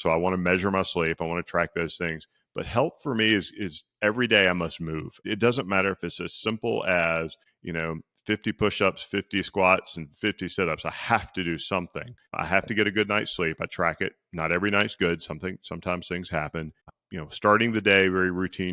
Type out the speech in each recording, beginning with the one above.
So I want to measure my sleep. I want to track those things. But health for me is every day I must move. It doesn't matter if it's as simple as, 50 push-ups, 50 squats, and 50 sit-ups. I have to do something. I have to get a good night's sleep. I track it. Not every night's good. Sometimes things happen. Starting the day, very routine.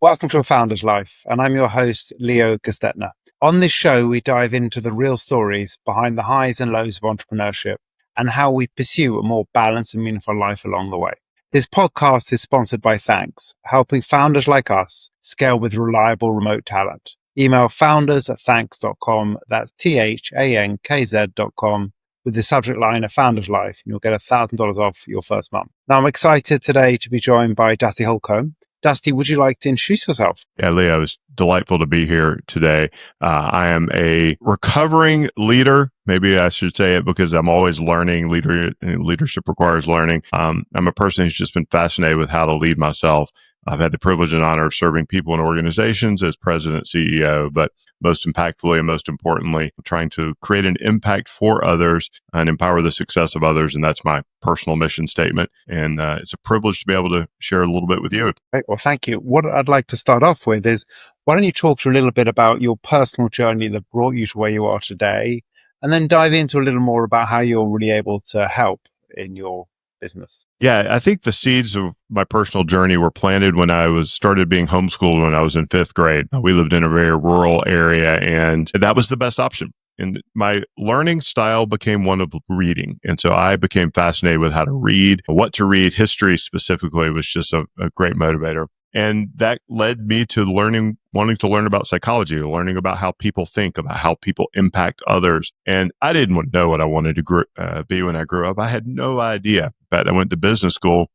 Welcome to A Founder's Life, and I'm your host, Leo Gestetner. On this show, we dive into the real stories behind the highs and lows of entrepreneurship and how we pursue a more balanced and meaningful life along the way. This podcast is sponsored by Thankz, helping founders like us scale with reliable remote talent. Email founders@thankz.com, that's THANKZ.com, with the subject line A Founder's Life, and you'll get $1,000 off your first month. Now, I'm excited today to be joined by Dusty Holcomb. Dusty, would you like to introduce yourself? Yeah, Leo, it's delightful to be here today. I am a recovering leader. Maybe I should say it because I'm always learning. Leadership requires learning. I'm a person who's just been fascinated with how to lead myself. I've had the privilege and honor of serving people and organizations as president, CEO, but most impactfully and most importantly, trying to create an impact for others and empower the success of others. And that's my personal mission statement. And it's a privilege to be able to share a little bit with you. Great. Well, thank you. What I'd like to start off with is, why don't you talk to a little bit about your personal journey that brought you to where you are today, and then dive into a little more about how you're really able to help in your business. Yeah, I think the seeds of my personal journey were planted when I started being homeschooled when I was in 5th grade. We lived in a very rural area, and that was the best option. And my learning style became one of reading. And so I became fascinated with how to read, what to read. History specifically was just a great motivator. And that led me to wanting to learn about psychology, learning about how people think, about how people impact others. And I didn't know what I wanted to be when I grew up. I had no idea. In fact, I went to business school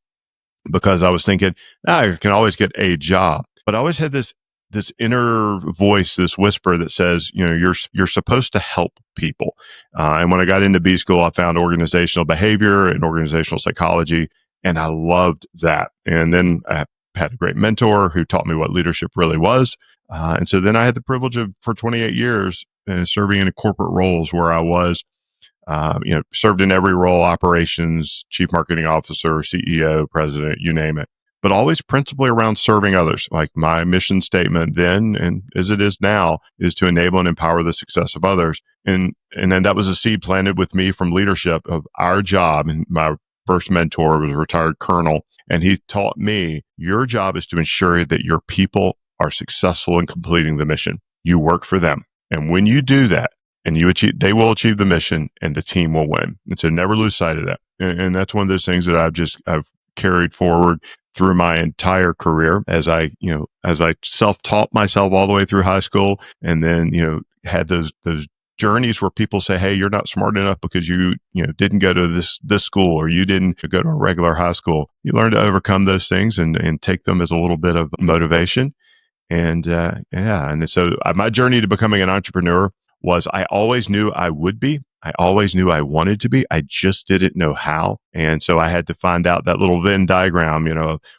because I was thinking, I can always get a job. But I always had this inner voice, this whisper that says, you're supposed to help people. And when I got into B school, I found organizational behavior and organizational psychology, and I loved that. And then I had a great mentor who taught me what leadership really was. And so then I had the privilege for 28 years serving in corporate roles where I was, served in every role, operations, chief marketing officer, CEO, president, you name it, but always principally around serving others. Like my mission statement then, and as it is now, is to enable and empower the success of others. And then that was a seed planted with me from leadership of our job. And my first mentor was a retired colonel, and he taught me, your job is to ensure that your people are successful in completing the mission. You work for them. And when you do that and they will achieve the mission and the team will win. And so never lose sight of that. And that's one of those things that I've carried forward through my entire career as I self-taught myself all the way through high school. And then, had those journeys where people say, hey, you're not smart enough because you didn't go to this school, or you didn't go to a regular high school. You learn to overcome those things and take them as a little bit of motivation. And and so my journey to becoming an entrepreneur was, I always knew I would be. I always knew I wanted to be. I just didn't know how. And so I had to find out that little Venn diagram,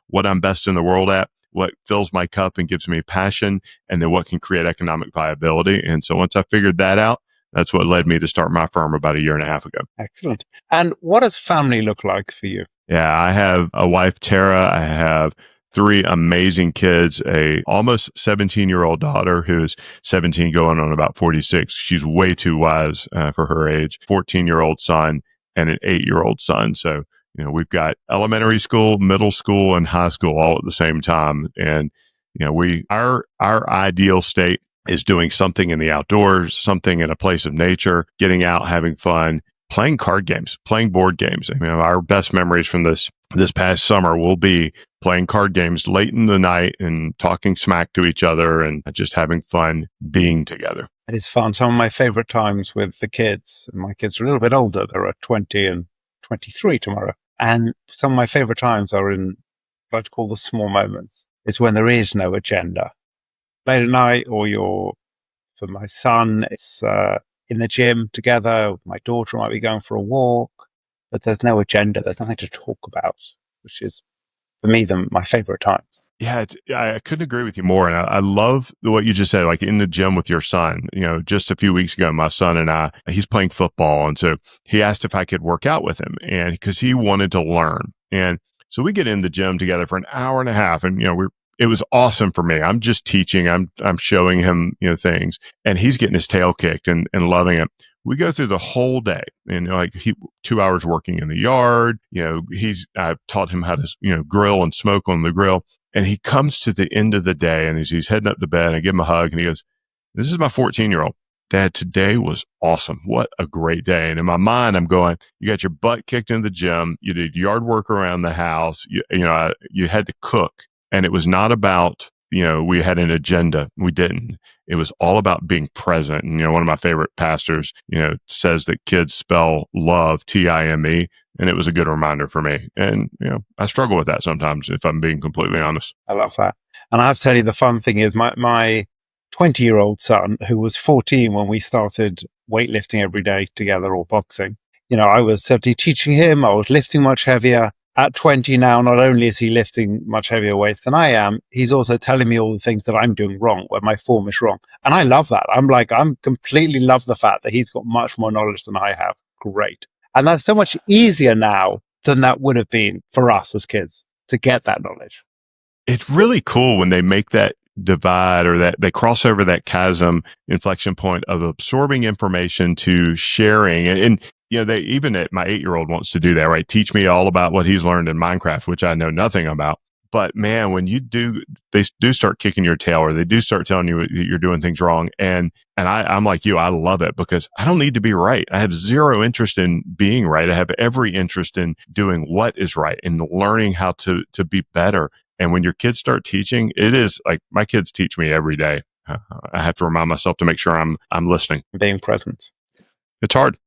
what I'm best in the world at, what fills my cup and gives me passion, and then what can create economic viability. And so once I figured that out, that's what led me to start my firm about 1.5 years ago. Excellent. And what does family look like for you? Yeah, I have a wife, Tara. I have 3 amazing kids, a almost 17-year-old daughter who's 17 going on about 46. She's way too wise for her age, 14-year-old son, and an 8-year-old son. So, we've got elementary school, middle school, and high school all at the same time. And, our ideal state is doing something in the outdoors, something in a place of nature, getting out, having fun, playing card games, playing board games. I mean, our best memories from this past summer will be playing card games late in the night and talking smack to each other and just having fun being together. It is fun. Some of my favorite times with the kids, and my kids are a little bit older, they're 20 and 23 tomorrow. And some of my favorite times are in what I like to call the small moments. It's when there is no agenda. Late at night, for my son, it's in the gym together. My daughter might be going for a walk, but there's no agenda. There's nothing to talk about, which is for me, my favorite times. Yeah, I couldn't agree with you more. And I love what you just said, like in the gym with your son. Just a few weeks ago, my son and he's playing football. And so he asked if I could work out with him, and because he wanted to learn. And so we get in the gym together for an hour and a half. And, it was awesome for me. I'm just teaching, I'm showing him, things, and he's getting his tail kicked and loving it. We go through the whole day, and 2 hours working in the yard. I've taught him how to, grill and smoke on the grill. And he comes to the end of the day, and he's heading up to bed. I give him a hug, and he goes, "This is my 14-year-old. Dad, today was awesome. What a great day." And in my mind, I'm going, you got your butt kicked in the gym. You did yard work around the house. You had to cook. And it was not about, we had an agenda. We didn't. It was all about being present. And, one of my favorite pastors, says that kids spell love, Time. And it was a good reminder for me. And, I struggle with that sometimes, if I'm being completely honest. I love that. And I have to tell you, the fun thing is my 20-year-old son, who was 14 when we started weightlifting every day together, or boxing, I was certainly teaching him. I was lifting much heavier. At 20 now, not only is he lifting much heavier weights than I am, he's also telling me all the things that I'm doing wrong, where my form is wrong. And I love that. I'm completely love the fact that he's got much more knowledge than I have. Great. And that's so much easier now than that would have been for us as kids to get that knowledge. It's really cool when they make that divide, or that they cross over that chasm inflection point of absorbing information to sharing. And they, even at my 8-year-old wants to do that, right? Teach me all about what he's learned in Minecraft, which I know nothing about. But man, when they do start kicking your tail, or they do start telling you that you're doing things wrong. And I'm like you, I love it, because I don't need to be right. I have zero interest in being right. I have every interest in doing what is right and learning how to be better. And when your kids start teaching, it is like my kids teach me every day. I have to remind myself to make sure I'm listening. Being present. It's hard.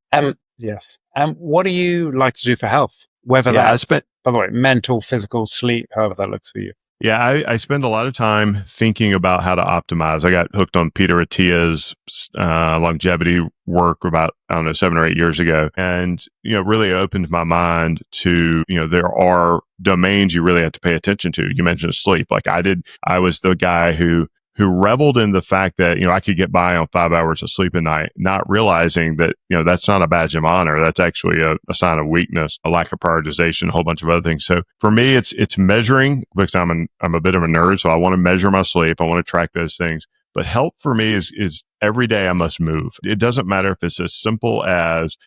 Yes. What do you like to do for health? Whether that's, by the way, mental, physical, sleep, however that looks for you. Yeah, I spend a lot of time thinking about how to optimize. I got hooked on Peter Attia's longevity work about, 7 or 8 years ago. And, really opened my mind to, there are domains you really have to pay attention to. You mentioned sleep. Like I was the guy who reveled in the fact that, I could get by on 5 hours of sleep a night, not realizing that, that's not a badge of honor. That's actually a sign of weakness, a lack of prioritization, a whole bunch of other things. So for me, it's measuring, because I'm a bit of a nerd. So I want to measure my sleep. I want to track those things. But health for me is every day I must move. It doesn't matter if it's as simple as,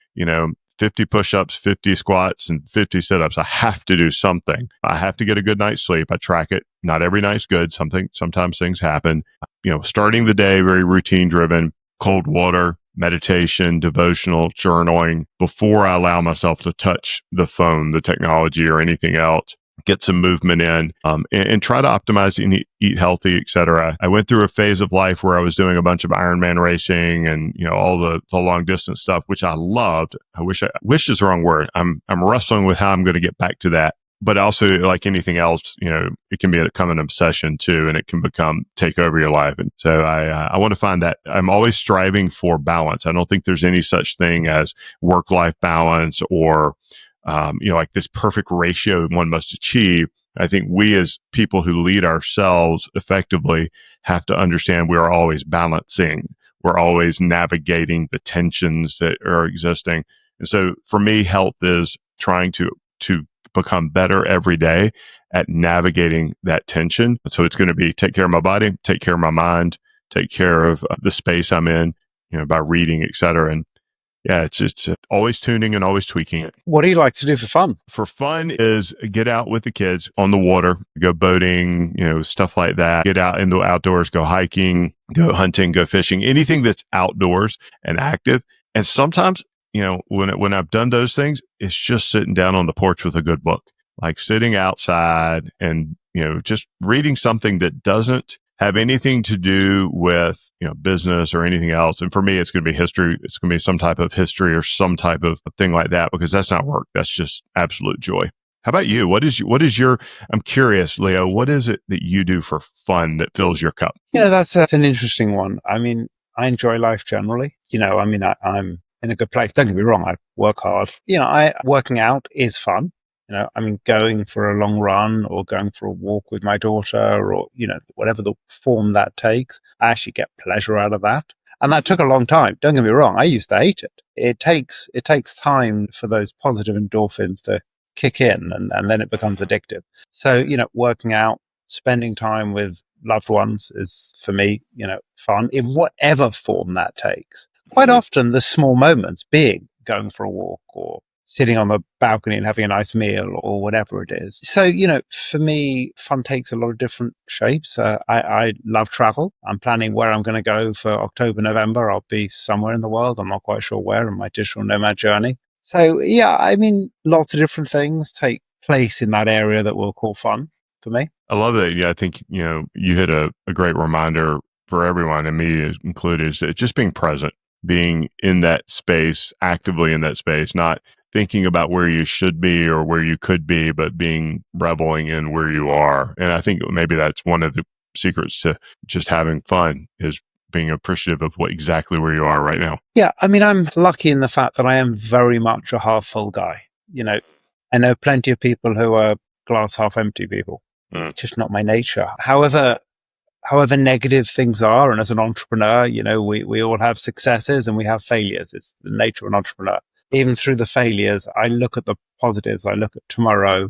50 push-ups, 50 squats, and 50 sit-ups. I have to do something. I have to get a good night's sleep. I track it. Not every night's good. Sometimes things happen. Starting the day, very routine driven, cold water, meditation, devotional, journaling before I allow myself to touch the phone, the technology, or anything else. Get some movement in, and try to optimize and eat healthy, etc. I went through a phase of life where I was doing a bunch of Ironman racing and, all the long distance stuff, which I loved. Wish is the wrong word. I'm wrestling with how I'm going to get back to that. But also, like anything else, it can become an obsession too, and it can take over your life. And so I want to find that I'm always striving for balance. I don't think there's any such thing as work-life balance, or like this perfect ratio one must achieve. I think we as people who lead ourselves effectively have to understand we are always balancing. We're always navigating the tensions that are existing. And so for me, health is trying to become better every day at navigating that tension. So it's going to be take care of my body, take care of my mind, take care of the space I'm in, by reading, et cetera. And yeah, it's always tuning and always tweaking it. What do you like to do for fun? For fun is get out with the kids on the water, go boating, stuff like that. Get out in the outdoors, go hiking, go hunting, go fishing, anything that's outdoors and active. And sometimes, when I've done those things, it's just sitting down on the porch with a good book, like sitting outside and, just reading something that doesn't have anything to do with, business or anything else. And for me, it's going to be history. It's going to be some type of history or some type of thing like that, because that's not work. That's just absolute joy. How about you? What is your, I'm curious, Leo, what is it that you do for fun that fills your cup? That's an interesting one. I mean, I enjoy life generally. I'm in a good place. Don't get me wrong. I work hard. Working out is fun. I mean, going for a long run or going for a walk with my daughter or, whatever the form that takes, I actually get pleasure out of that. And that took a long time. Don't get me wrong. I used to hate it. It takes time for those positive endorphins to kick in and then it becomes addictive. So, working out, spending time with loved ones is for me, fun in whatever form that takes. Quite often the small moments being going for a walk or sitting on the balcony and having a nice meal or whatever it is. So, for me, fun takes a lot of different shapes. I love travel. I'm planning where I'm going to go for October, November. I'll be somewhere in the world. I'm not quite sure where on my digital nomad journey. So, yeah, I mean, lots of different things take place in that area that we'll call fun for me. I love that. Yeah, I think, you hit a great reminder for everyone, and me included, is that just being present, being in that space, actively in that space, not thinking about where you should be or where you could be, but reveling in where you are. And I think maybe that's one of the secrets to just having fun, is being appreciative of exactly where you are right now. Yeah. I mean, I'm lucky in the fact that I am very much a half full guy. I know plenty of people who are glass half empty people. It's just not my nature. However negative things are, and as an entrepreneur, we all have successes and we have failures. It's the nature of an entrepreneur. Even through the failures, I look at the positives. I look at tomorrow.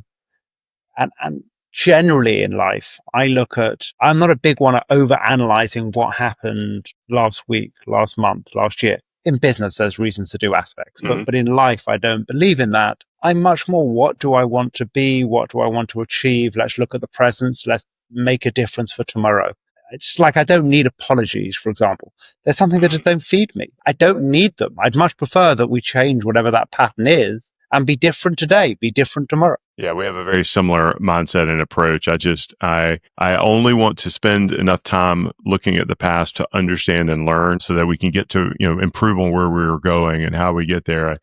And generally in life, I'm not a big one at overanalyzing what happened last week, last month, last year. In business, there's reasons to do aspects, but in life, I don't believe in that. I'm much more, what do I want to be? What do I want to achieve? Let's look at the present. Let's make a difference for tomorrow. It's like, I don't need apologies, for example. There's something that just don't feed me. I don't need them. I'd much prefer that we change whatever that pattern is and be different today, be different tomorrow. Yeah, we have a very similar mindset and approach. I only want to spend enough time looking at the past to understand and learn so that we can get to, improve on where we're going and how we get there.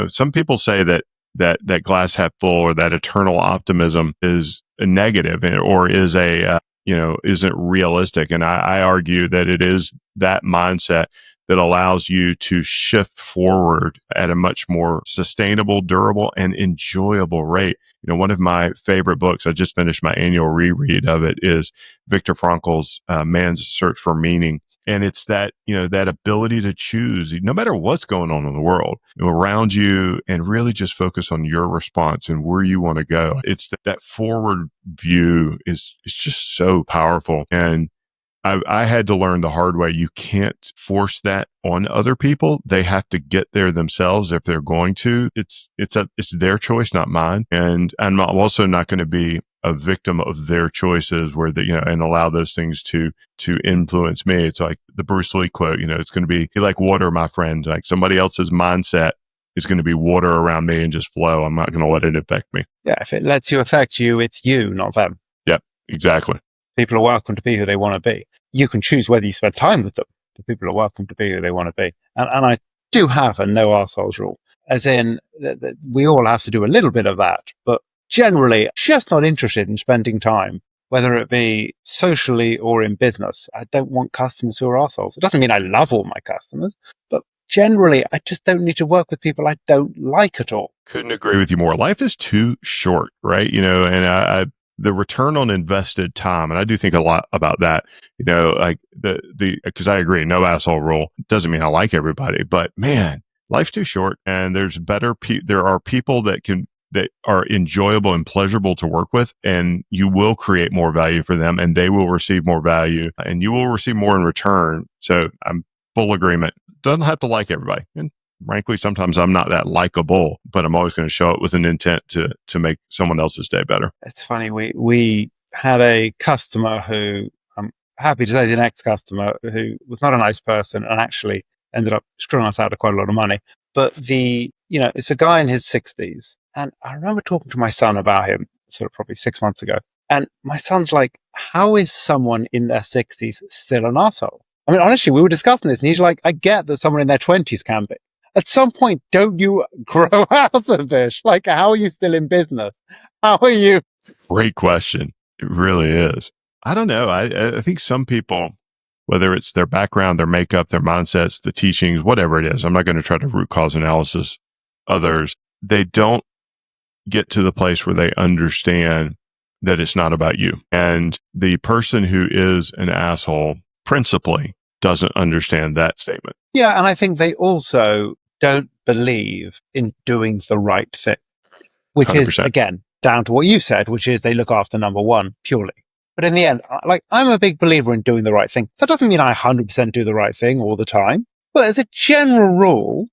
Some people say that glass half full or that eternal optimism is a negative or is isn't realistic. And I argue that it is that mindset that allows you to shift forward at a much more sustainable, durable, and enjoyable rate. One of my favorite books, I just finished my annual reread of it, is Viktor Frankl's Man's Search for Meaning. And it's that, that ability to choose, no matter what's going on in the world around you, and really just focus on your response and where you want to go. It's that forward view is just so powerful. And I had to learn the hard way. You can't force that on other people. They have to get there themselves if they're going to. It's their choice, not mine. And I'm also not going to be a victim of their choices where and allow those things to influence me. It's like the Bruce Lee quote, it's going to be like water, my friend. Like somebody else's mindset is going to be water around me and just flow. I'm not going to let it affect me. Yeah. If it lets you affect you, it's you, not them. Yep, exactly. People are welcome to be who they want to be. You can choose whether you spend time with them, but people are welcome to be who they want to be. And I do have a no arseholes rule, as in that we all have to do a little bit of that, but generally just not interested in spending time, whether it be socially or in business. I don't want customers who are arseholes. It doesn't mean I love all my customers, but generally I just don't need to work with people I don't like at all. Couldn't agree with you more. Life is too short, right? And the return on invested time. And I do think a lot about that, like because I agree, no asshole rule. Doesn't mean I like everybody, but man, life's too short, and there are people that are enjoyable and pleasurable to work with, and you will create more value for them, and they will receive more value, and you will receive more in return. So I'm full agreement. Doesn't have to like everybody. And frankly, sometimes I'm not that likable, but I'm always going to show it with an intent to make someone else's day better. It's funny. We had a customer who, I'm happy to say is an ex-customer, who was not a nice person and actually ended up screwing us out of quite a lot of money. But it's a guy in his 60s. And I remember talking to my son about him sort of probably 6 months ago. And my son's like, how is someone in their 60s still an arsehole? I mean, honestly, we were discussing this and he's like, I get that someone in their 20s can be. At some point, don't you grow out of this? Like, how are you still in business? How are you? Great question. It really is. I don't know. I think some people, whether it's their background, their makeup, their mindsets, the teachings, whatever it is, I'm not going to try to root cause analysis others. They don't get to the place where they understand that it's not about you. And the person who is an asshole principally doesn't understand that statement. Yeah. And I think they also don't believe in doing the right thing, which 100%. is, again, down to what you said, which is they look after number one purely. But in the end, like, I'm a big believer in doing the right thing. That doesn't mean I 100% do the right thing all the time. But as a general rule,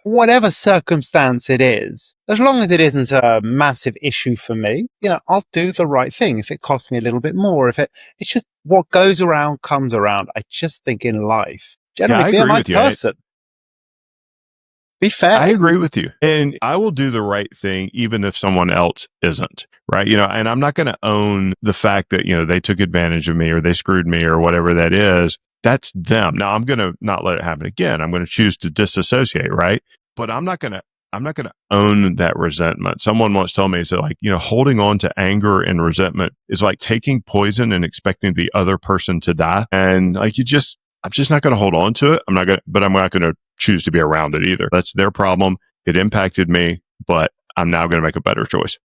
whatever circumstance it is, as long as it isn't a massive issue for me, I'll do the right thing. If it costs me a little bit more, it's just what goes around comes around. I just think in life, generally be a nice person. Be fair. I agree with you. And I will do the right thing even if someone else isn't, right? And I'm not going to own the fact that, they took advantage of me or they screwed me or whatever that is. That's them. Now I'm going to not let it happen again. I'm going to choose to disassociate, right? But I'm not going to own that resentment. Someone once told me, he said, holding on to anger and resentment is like taking poison and expecting the other person to die. And I'm just not going to hold on to it. I'm not going to choose to be around it either. That's their problem. It impacted me, but I'm now going to make a better choice.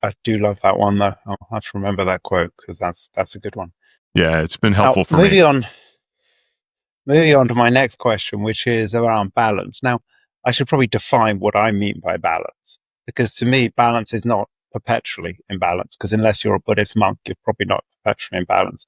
I do love that one though. I'll have to remember that quote because that's a good one. Yeah, it's been helpful for me. Moving on to my next question, which is around balance. Now, I should probably define what I mean by balance, because to me, balance is not perpetually in balance, because unless you're a Buddhist monk, you're probably not perpetually in balance.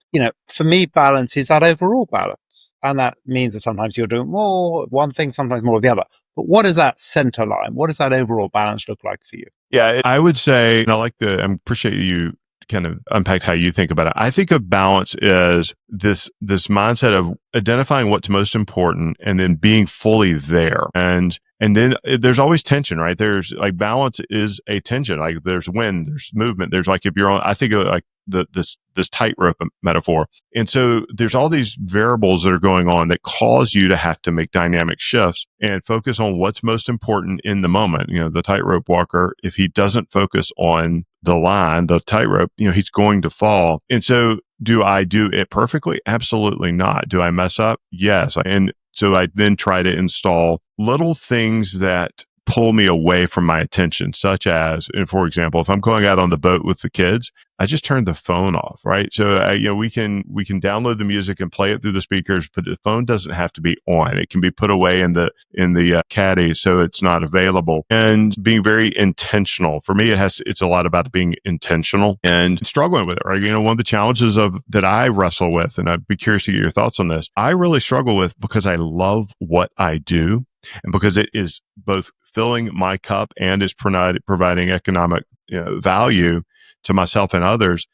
For me, balance is that overall balance. And that means that sometimes you're doing more one thing, sometimes more of the other. But what is that center line? What does that overall balance look like for you? Yeah, I would say, I appreciate you kind of unpacked how you think about it. I think of balance as this mindset of identifying what's most important and then being fully there. And then there's always tension, right? There's balance is a tension. Like there's wind, there's movement. There's if you're on, I think of this tightrope metaphor. And so there's all these variables that are going on that cause you to have to make dynamic shifts and focus on what's most important in the moment. The tightrope walker, if he doesn't focus on the line, the tightrope, he's going to fall. And so do I do it perfectly? Absolutely not. Do I mess up? Yes. And so I then try to install little things that pull me away from my attention, such as, and for example, if I'm going out on the boat with the kids, I just turn the phone off, right? So, we can download the music and play it through the speakers, but the phone doesn't have to be on. It can be put away in the caddy so it's not available. And being very intentional. For me, it's a lot about being intentional and struggling with it, right? One of the challenges that I wrestle with, and I'd be curious to get your thoughts on this, I really struggle with because I love what I do. And because it is both filling my cup and is providing economic value to myself and others,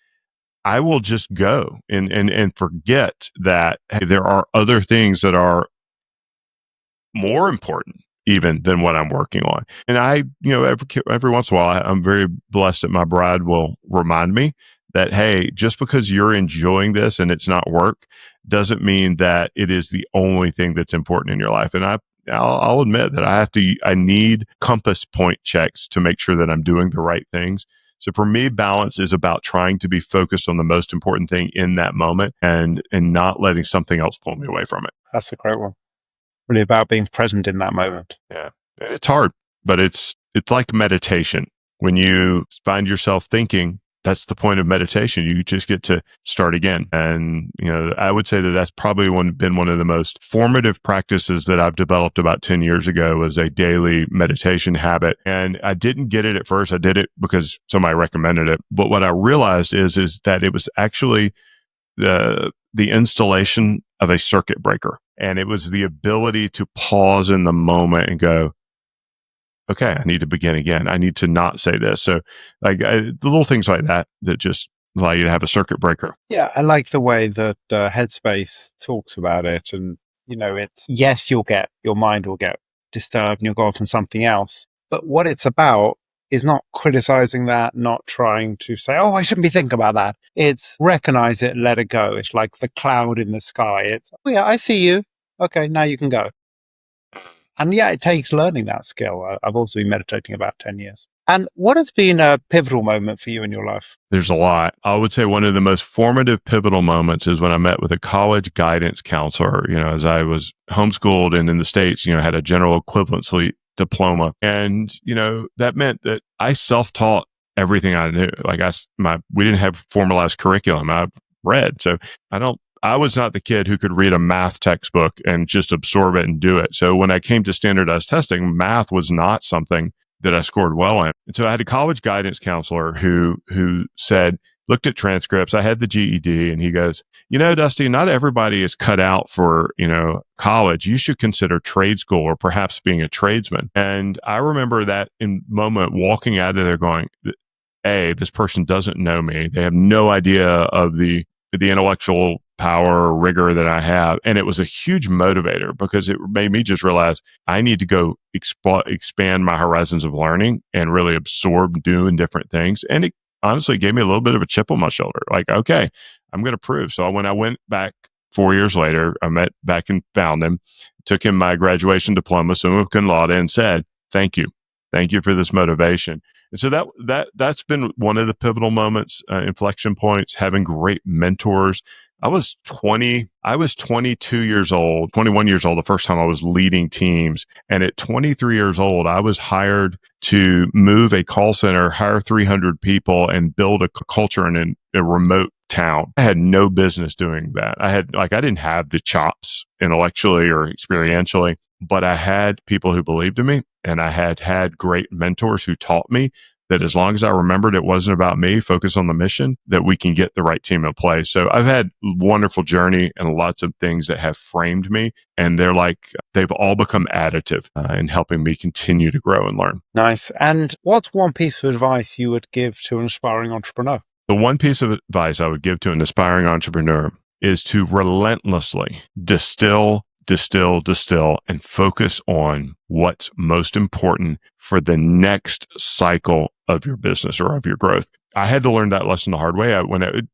I will just go and forget that, hey, there are other things that are more important even than what I'm working on. And I, every once in a while, I'm very blessed that my bride will remind me that, hey, just because you're enjoying this and it's not work doesn't mean that it is the only thing that's important in your life. And I'll admit that I need compass point checks to make sure that I'm doing the right things. So for me, balance is about trying to be focused on the most important thing in that moment and not letting something else pull me away from it. That's a great one. Really about being present in that moment. Yeah. It's hard, but it's like meditation. When you find yourself thinking, that's the point of meditation. You just get to start again. And, I would say that that's probably been one of the most formative practices that I've developed about 10 years ago, was a daily meditation habit. And I didn't get it at first. I did it because somebody recommended it. But what I realized is that it was actually the installation of a circuit breaker. And it was the ability to pause in the moment and go, okay, I need to begin again. I need to not say this. So the little things like that just allow you to have a circuit breaker. Yeah, I like the way that Headspace talks about it. And, it's, yes, your mind will get disturbed and you'll go off on something else. But what it's about is not criticizing that, not trying to say, oh, I shouldn't be thinking about that. It's recognize it, let it go. It's like the cloud in the sky. It's, oh yeah, I see you. Okay, now you can go. And yeah, it takes learning that skill. I've also been meditating about 10 years. And what has been a pivotal moment for you in your life? There's a lot. I would say one of the most formative pivotal moments is when I met with a college guidance counselor, as I was homeschooled and in the States, had a general equivalency diploma. And, that meant that I self-taught everything I knew. Like we didn't have formalized curriculum. I read. So I was not the kid who could read a math textbook and just absorb it and do it. So when I came to standardized testing, math was not something that I scored well in. And so I had a college guidance counselor who looked at transcripts. I had the GED, and he goes, Dusty, not everybody is cut out for, college. You should consider trade school or perhaps being a tradesman. And I remember that moment walking out of there going, this person doesn't know me. They have no idea of the intellectual power or rigor that I have. And it was a huge motivator because it made me just realize I need to go expand my horizons of learning and really absorb new and different things. And it honestly gave me a little bit of a chip on my shoulder. Like, okay, I'm going to prove. So when I went back 4 years later, I met back and found him, took him my graduation diploma, summa cum laude, and said, thank you. Thank you for this motivation. And so that's been one of the pivotal moments, inflection points, having great mentors. I was 22 years old, 21 years old, the first time I was leading teams. And at 23 years old, I was hired to move a call center, hire 300 people, and build a culture in a remote town. I had no business doing that. I didn't have the chops intellectually or experientially, but I had people who believed in me, and I had great mentors who taught me that as long as I remembered it wasn't about me, focus on the mission, that we can get the right team in place. So I've had a wonderful journey and lots of things that have framed me, and they've all become additive in helping me continue to grow and learn. Nice. And what's one piece of advice you would give to an aspiring entrepreneur? The one piece of advice I would give to an aspiring entrepreneur is to relentlessly distill, and focus on what's most important for the next cycle of your business or of your growth. I had to learn that lesson the hard way.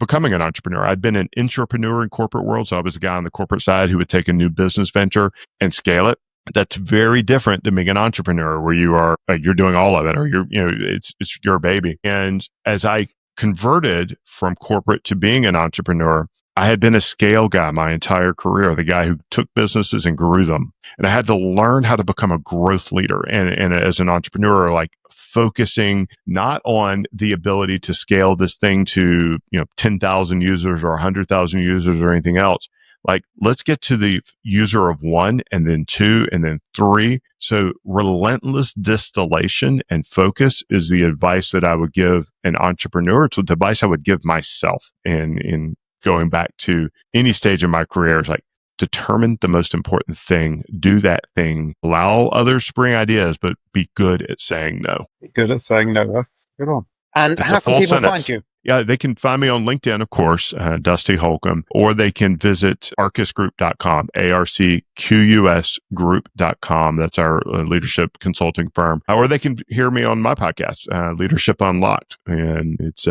Becoming an entrepreneur, I'd been an intrapreneur in corporate world. So I was a guy on the corporate side who would take a new business venture and scale it. That's very different than being an entrepreneur where you're doing all of it, or it's your baby. And as I converted from corporate to being an entrepreneur, I had been a scale guy my entire career, the guy who took businesses and grew them. And I had to learn how to become a growth leader. And as an entrepreneur, like focusing not on the ability to scale this thing to, 10,000 users or 100,000 users or anything else. Like, let's get to the user of 1 and then 2 and then 3. So relentless distillation and focus is the advice that I would give an entrepreneur. It's the advice I would give myself in going back to any stage of my career. Is like, determine the most important thing, do that thing, allow others to bring ideas, but be good at saying no. Be good at saying no. That's a good one. And It's how a can full people sentence. find you? Yeah, they can find me on LinkedIn, of course, Dusty Holcomb, or they can visit arcusgroup.com, ARCQUS group.com. That's our leadership consulting firm. Or they can hear me on my podcast, Leadership Unlocked. And it's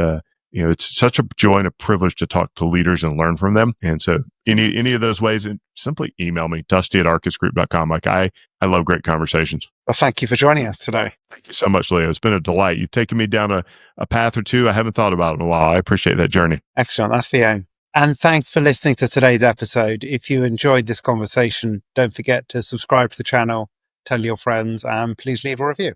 such a joy and a privilege to talk to leaders and learn from them. And so any of those ways, simply email me, dusty@arcusgroup.com. Like I love great conversations. Well, thank you for joining us today. Thank you so much, Leo. It's been a delight. You've taken me down a path or two I haven't thought about in a while. I appreciate that journey. Excellent. That's the aim. And thanks for listening to today's episode. If you enjoyed this conversation, don't forget to subscribe to the channel, tell your friends, and please leave a review.